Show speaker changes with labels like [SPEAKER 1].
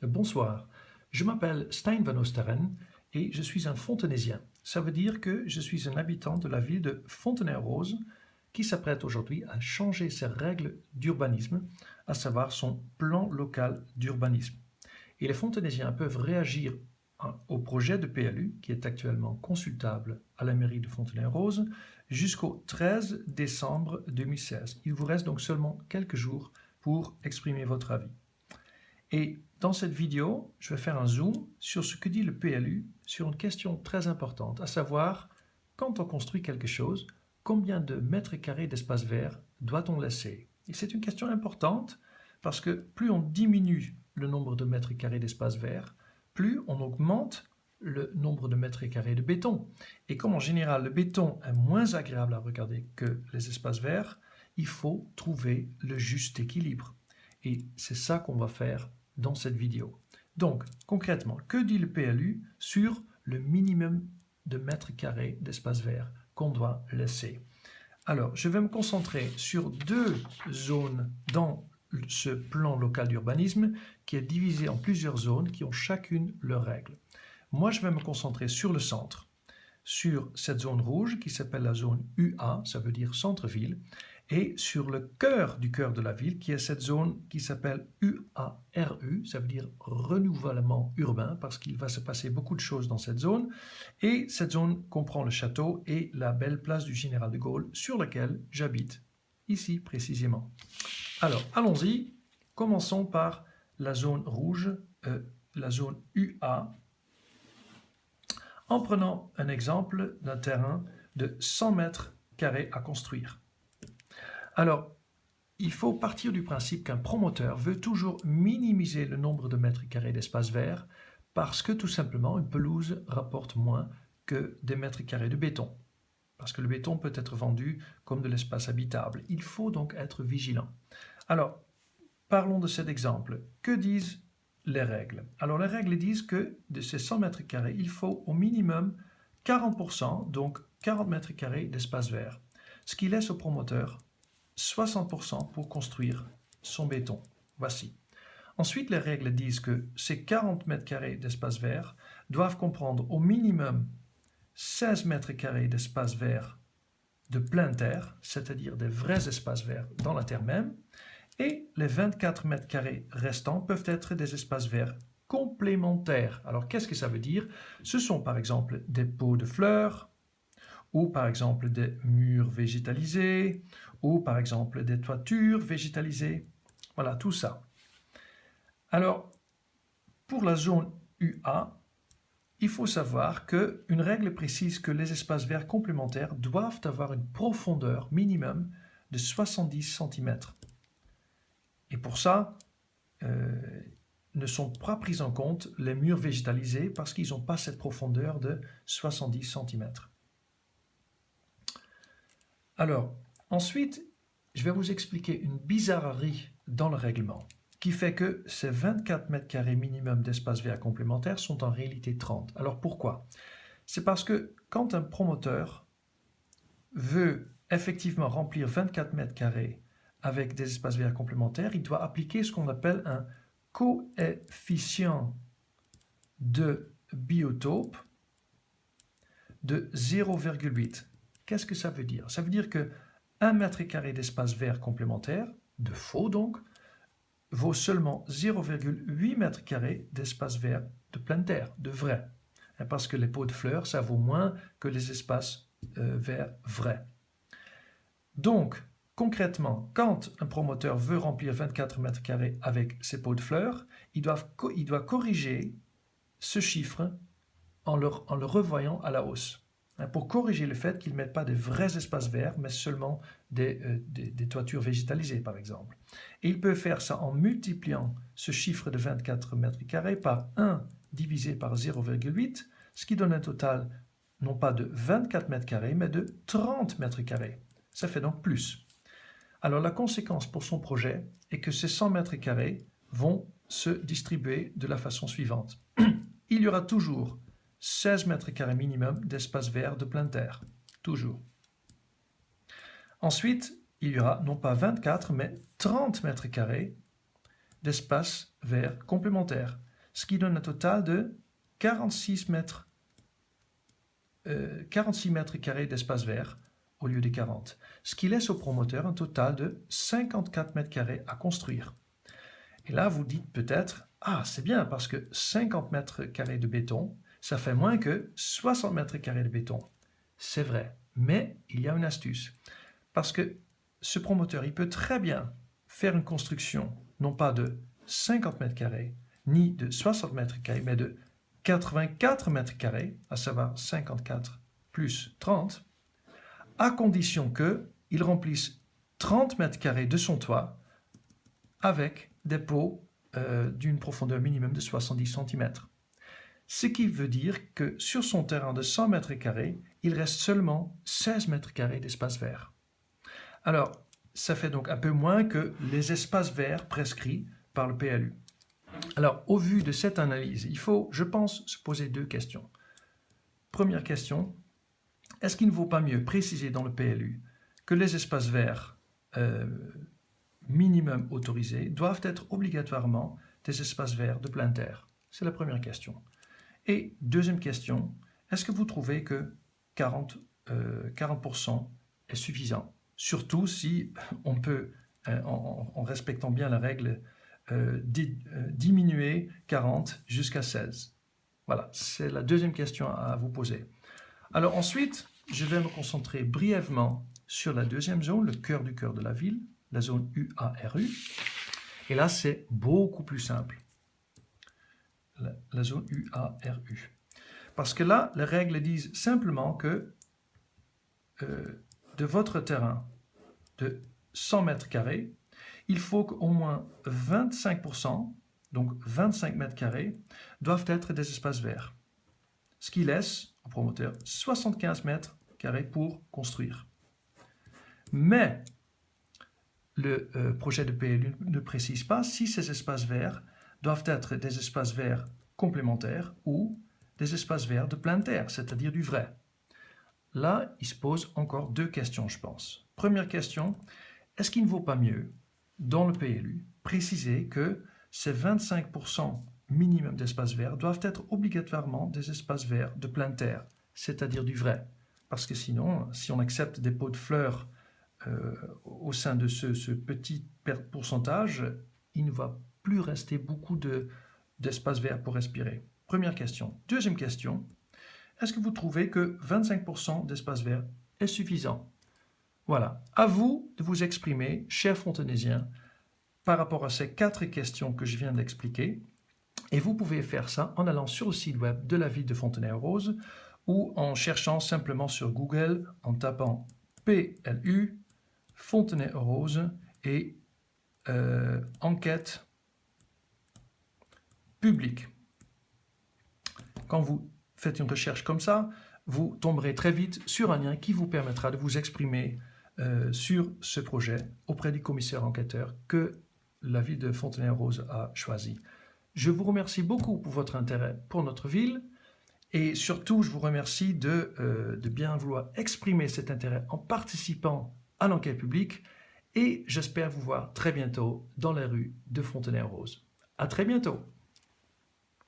[SPEAKER 1] Bonsoir, je m'appelle Stijn van Oosteren et je suis un fontenaisien. Ça veut dire que je suis un habitant de la ville de Fontenay-aux-Roses qui s'apprête aujourd'hui à changer ses règles d'urbanisme, à savoir son plan local d'urbanisme. Et les fontenaisiens peuvent réagir au projet de PLU qui est actuellement consultable à la mairie de Fontenay-aux-Roses jusqu'au 13 décembre 2016. Il vous reste donc seulement quelques jours pour exprimer votre avis. Et dans cette vidéo, je vais faire un zoom sur ce que dit le PLU sur une question très importante, à savoir, quand on construit quelque chose, combien de mètres carrés d'espace vert doit-on laisser? Et c'est une question importante parce que plus on diminue le nombre de mètres carrés d'espace vert, plus on augmente le nombre de mètres carrés de béton. Et comme en général le béton est moins agréable à regarder que les espaces verts, il faut trouver le juste équilibre. Et c'est ça qu'on va faire dans cette vidéo. Donc, concrètement, que dit le PLU sur le minimum de mètres carrés d'espace vert qu'on doit laisser? Alors, je vais me concentrer sur deux zones dans ce plan local d'urbanisme qui est divisé en plusieurs zones qui ont chacune leurs règles. Moi, je vais me concentrer sur le centre, sur cette zone rouge qui s'appelle la zone UA, ça veut dire centre-ville, et sur le cœur de la ville, qui est cette zone qui s'appelle UARU, ça veut dire renouvellement urbain, parce qu'il va se passer beaucoup de choses dans cette zone. Et cette zone comprend le château et la belle place du Général de Gaulle, sur laquelle j'habite, ici précisément. Alors, allons-y. Commençons par la zone rouge, la zone UA, en prenant un exemple d'un terrain de 100 mètres carrés à construire. Alors, il faut partir du principe qu'un promoteur veut toujours minimiser le nombre de mètres carrés d'espace vert parce que tout simplement une pelouse rapporte moins que des mètres carrés de béton. Parce que le béton peut être vendu comme de l'espace habitable. Il faut donc être vigilant. Alors, parlons de cet exemple. Que disent les règles? Alors, les règles disent que de ces 100 mètres carrés, il faut au minimum 40%, donc 40 mètres carrés d'espace vert. Ce qui laisse au promoteur 60% pour construire son béton. Voici. Ensuite, les règles disent que ces 40 mètres carrés d'espace vert doivent comprendre au minimum 16 mètres carrés d'espace vert de pleine terre, c'est-à-dire des vrais espaces verts dans la terre même, et les 24 mètres carrés restants peuvent être des espaces verts complémentaires. Alors, qu'est-ce que ça veut dire? Ce sont par exemple des pots de fleurs, ou par exemple des murs végétalisés, ou par exemple des toitures végétalisées. Voilà, tout ça. Alors, pour la zone UA, il faut savoir qu'une règle précise que les espaces verts complémentaires doivent avoir une profondeur minimum de 70 cm. Et pour ça, ne sont pas pris en compte les murs végétalisés parce qu'ils n'ont pas cette profondeur de 70 cm. Alors, ensuite, je vais vous expliquer une bizarrerie dans le règlement qui fait que ces 24 mètres carrés minimum d'espace vert complémentaire sont en réalité 30. Alors pourquoi? C'est parce que quand un promoteur veut effectivement remplir 24 mètres carrés avec des espaces verts complémentaires, il doit appliquer ce qu'on appelle un coefficient de biotope de 0,8. Qu'est-ce que ça veut dire? Ça veut dire que 1 mètre carré d'espace vert complémentaire, de faux donc, vaut seulement 0,8 mètres carrés d'espace vert de pleine terre, de vrai. Parce que les pots de fleurs, ça vaut moins que les espaces verts vrais. Donc, concrètement, quand un promoteur veut remplir 24 mètres carrés avec ses pots de fleurs, il doit corriger ce chiffre en le revoyant à la hausse. Pour corriger le fait qu'ils ne mettent pas des vrais espaces verts, mais seulement des toitures végétalisées, par exemple. Et il peut faire ça en multipliant ce chiffre de 24 mètres carrés par 1 divisé par 0,8, ce qui donne un total non pas de 24 mètres carrés, mais de 30 mètres carrés. Ça fait donc plus. Alors la conséquence pour son projet est que ces 100 mètres carrés vont se distribuer de la façon suivante. Il y aura toujours 16 mètres carrés minimum d'espace vert de pleine terre. Toujours. Ensuite, il y aura non pas 24, mais 30 mètres carrés d'espaces verts complémentaires, ce qui donne un total de 46 mètres carrés d'espace vert au lieu de 40, ce qui laisse au promoteur un total de 54 mètres carrés à construire. Et là, vous dites peut-être, ah, c'est bien parce que 50 mètres carrés de béton, ça fait moins que 60 mètres carrés de béton. C'est vrai, mais il y a une astuce. Parce que ce promoteur, il peut très bien faire une construction, non pas de 50 mètres carrés, ni de 60 mètres carrés, mais de 84 mètres carrés, à savoir 54 plus 30, à condition qu'il remplisse 30 mètres carrés de son toit avec des pots d'une profondeur minimum de 70 cm. Ce qui veut dire que sur son terrain de 100 mètres carrés, il reste seulement 16 mètres carrés d'espace vert. Alors, ça fait donc un peu moins que les espaces verts prescrits par le PLU. Alors, au vu de cette analyse, il faut, je pense, se poser deux questions. Première question, est-ce qu'il ne vaut pas mieux préciser dans le PLU que les espaces verts minimum autorisés doivent être obligatoirement des espaces verts de plein air? C'est la première question. Et deuxième question, est-ce que vous trouvez que 40% est suffisant? Surtout si on peut, en respectant bien la règle, diminuer 40 jusqu'à 16. Voilà, c'est la deuxième question à vous poser. Alors ensuite, je vais me concentrer brièvement sur la deuxième zone, le cœur du cœur de la ville, la zone UARU. Et là, c'est beaucoup plus simple. La zone UARU. Parce que là, les règles disent simplement que de votre terrain de 100 mètres carrés, il faut qu'au moins 25%, donc 25 mètres carrés, doivent être des espaces verts. Ce qui laisse au promoteur 75 mètres carrés pour construire. Mais le projet de PLU ne précise pas si ces espaces verts doivent être des espaces verts complémentaires ou des espaces verts de plein air, c'est-à-dire du vrai. Là, il se pose encore deux questions, je pense. Première question, est-ce qu'il ne vaut pas mieux, dans le PLU, préciser que ces 25% minimum d'espaces verts doivent être obligatoirement des espaces verts de plein air, c'est-à-dire du vrai? Parce que sinon, si on accepte des pots de fleurs au sein de ce petit pourcentage, il ne va plus rester beaucoup d'espace vert pour respirer. Première question. Deuxième question, est-ce que vous trouvez que 25% d'espace vert est suffisant? Voilà, à vous de vous exprimer, chers fontenaisiens, par rapport à ces 4 questions que je viens d'expliquer. Et vous pouvez faire ça en allant sur le site web de la ville de Fontenay-aux-Roses ou en cherchant simplement sur Google, en tapant PLU, Fontenay-aux-Roses et enquête publique. Quand vous faites une recherche comme ça, vous tomberez très vite sur un lien qui vous permettra de vous exprimer sur ce projet auprès du commissaire enquêteur que la ville de Fontenay-aux-Roses a choisi. Je vous remercie beaucoup pour votre intérêt pour notre ville et surtout je vous remercie de bien vouloir exprimer cet intérêt en participant à l'enquête publique et j'espère vous voir très bientôt dans les rues de Fontenay-aux-Roses. À très bientôt!